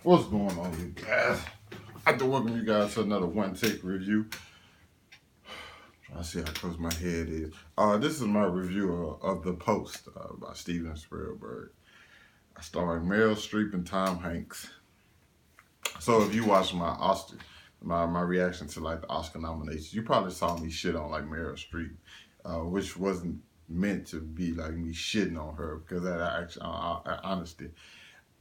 What's going on, you guys? I'd like to welcome you guys to another OneTake review. Trying to see how close my head is. This is my review of The Post by Steven Spielberg, starring Meryl Streep and Tom Hanks. So if you watch my reaction to like the Oscar nominations, you probably saw me shit on like Meryl Streep, which wasn't meant to be like me shitting on her because that actually, honestly,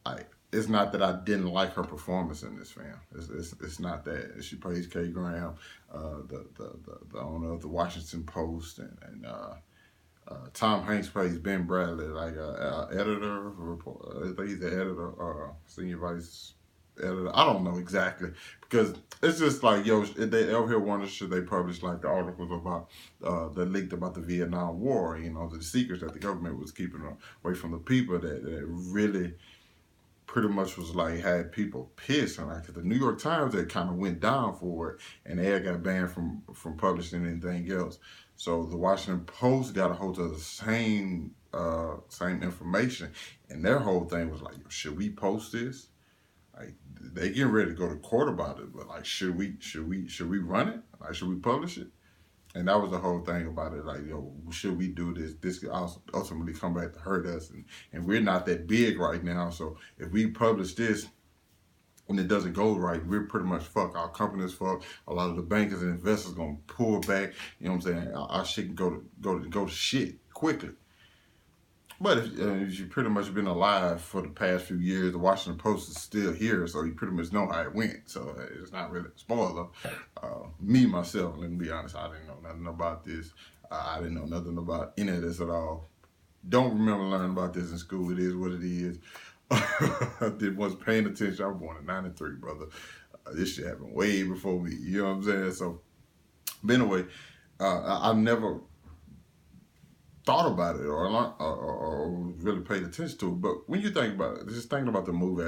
I it's not that I didn't like her performance in this film. It's not that. She plays Kay Graham, the owner of the Washington Post, Tom Hanks plays Ben Bradley, like editor, report. I think he's the editor or senior vice editor. I don't know exactly because it's just like they over here wonder should they publish like the articles about that leaked about the Vietnam War. You know, the secrets that the government was keeping away from the people that really pretty much was like had people pissed and like the New York Times that kind of went down for it and they had got banned from publishing anything else. So the Washington Post got a hold of the same information and their whole thing was like, should we post this? Like they getting ready to go to court about it, but like should we run it? Like should we publish it? And that was the whole thing about it. Like, should we do this? This could ultimately come back to hurt us. And we're not that big right now. So if we publish this and it doesn't go right, we're pretty much fucked. Our company's fucked. A lot of the bankers and investors going to pull back. You know what I'm saying? Our shit can go to shit quickly. But if you've pretty much been alive for the past few years, the Washington Post is still here, so you pretty much know how it went. So it's not really a spoiler. Me, myself, let me be honest, I didn't know nothing about this. I didn't know nothing about any of this at all. Don't remember learning about this in school. It is what it is. I wasn't paying attention. I was born in '93, brother. This shit happened way before me. You know what I'm saying? So, but anyway, I never thought about it or really paid attention to it. But when you think about it, just thinking about the movie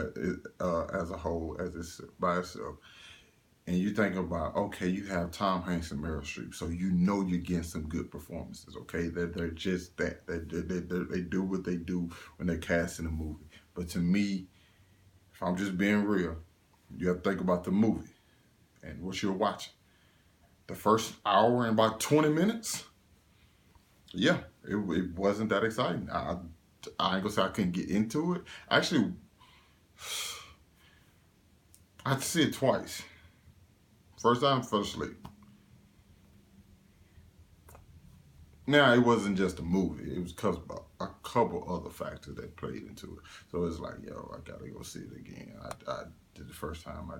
as a whole, as it's by itself, and you think about, okay, you have Tom Hanks and Meryl Streep, so you know you're getting some good performances, okay? They're just that. They do what they do when they're casting a movie. But to me, if I'm just being real, you have to think about the movie and what you're watching. The first hour and about 20 minutes, yeah, it wasn't that exciting. I ain't gonna say I couldn't get into it. Actually, I had to see it twice. First time, fell asleep. Now, it wasn't just a movie. It was because of a couple other factors that played into it. So it's like, yo, I gotta go see it again. I did the first time.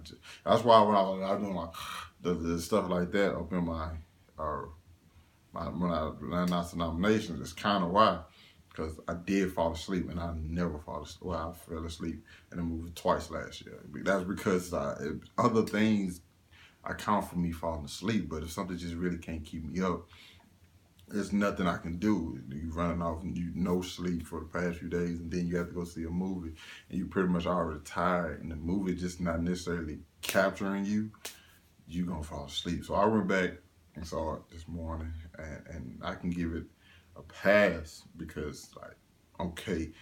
That's why when I was doing like the stuff like that up in when I announced the nominations, it's kind of why. Because I did fall asleep, and I never fall asleep. Well, I fell asleep in the movie twice last year. That's because other things account for me falling asleep. But if something just really can't keep me up, there's nothing I can do. You running off and you no sleep for the past few days, and then you have to go see a movie, and you pretty much already tired, and the movie just not necessarily capturing you. You gonna fall asleep. So I went back and saw it this morning, and I can give it a pass because like okay,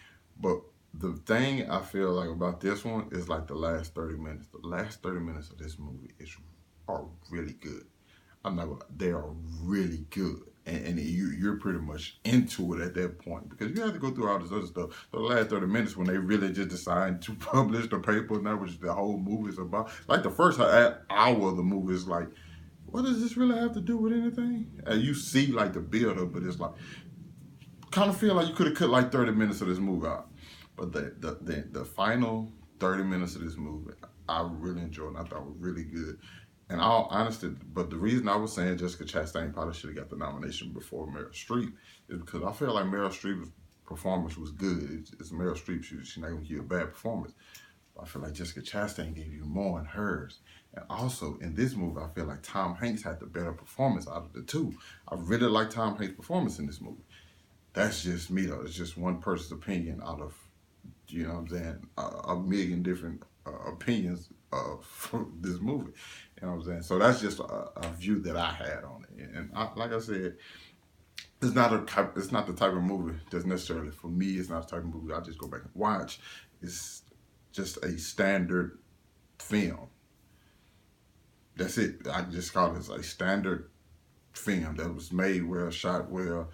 but the thing I feel like about this one is like the last 30 minutes. The last 30 minutes of this movie are really good. I'm not gonna. They are really good, and you're pretty much into it at that point because you have to go through all this other stuff. So the last 30 minutes when they really just decide to publish the paper, and that was the whole movie is about. Like the first hour of the movie is like, what does this really have to do with anything? And you see like the build up, but it's like kind of feel like you could have cut like 30 minutes of this movie out. But the final 30 minutes of this movie, I really enjoyed and I thought was really good. And all honesty, but the reason I was saying Jessica Chastain probably should have got the nomination before Meryl Streep is because I feel like Meryl Streep's performance was good. It's Meryl Streep, she's not going to give a bad performance. But I feel like Jessica Chastain gave you more in hers. And also in this movie, I feel like Tom Hanks had the better performance out of the two. I really like Tom Hanks' performance in this movie. That's just me though. It's just one person's opinion out of, you know what I'm saying, a million different opinions of this movie. You know what I'm saying? So that's just a view that I had on it. And like I said, it's not the type of movie that's necessarily for me. It's not the type of movie I just go back and watch. It's just a standard film. That's it. I just call it a standard film that was made well, shot well,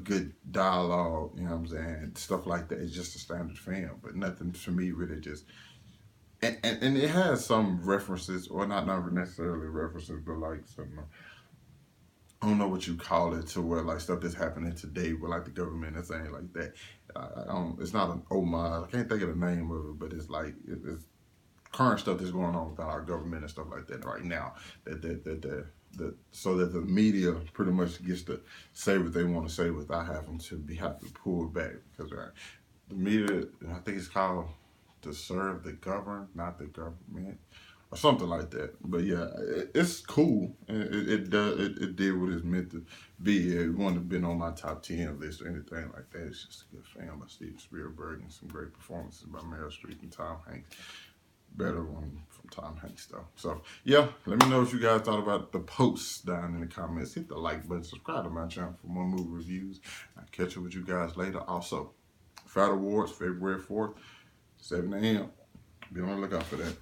good dialogue, you know what I'm saying? Stuff like that. It's just a standard film, but nothing for me really just. And it has some references, or not necessarily references, but like some, I don't know what you call it, to where like stuff that's happening today with like the government and things like that. I don't, it's not an homage. I can't think of the name of it, but it's like, it's current stuff that's going on with our government and stuff like that right now. So that the media pretty much gets to say what they want to say without having to have to pull back, because the media, I think it's called to serve the governed, not the government, or something like that. But yeah, it's cool. It did what it's meant to be. It wouldn't have been on my top 10 list or anything like that. It's just a good film by Steven Spielberg and some great performances by Meryl Streep and Tom Hanks. Better one from Tom Hanks though. So yeah, let me know what you guys thought about the posts down in the comments. Hit the like button, subscribe to my channel for more movie reviews. I'll catch up with you guys later. Also, Fat Awards, February 4th, 7 a.m. Be on the lookout for that.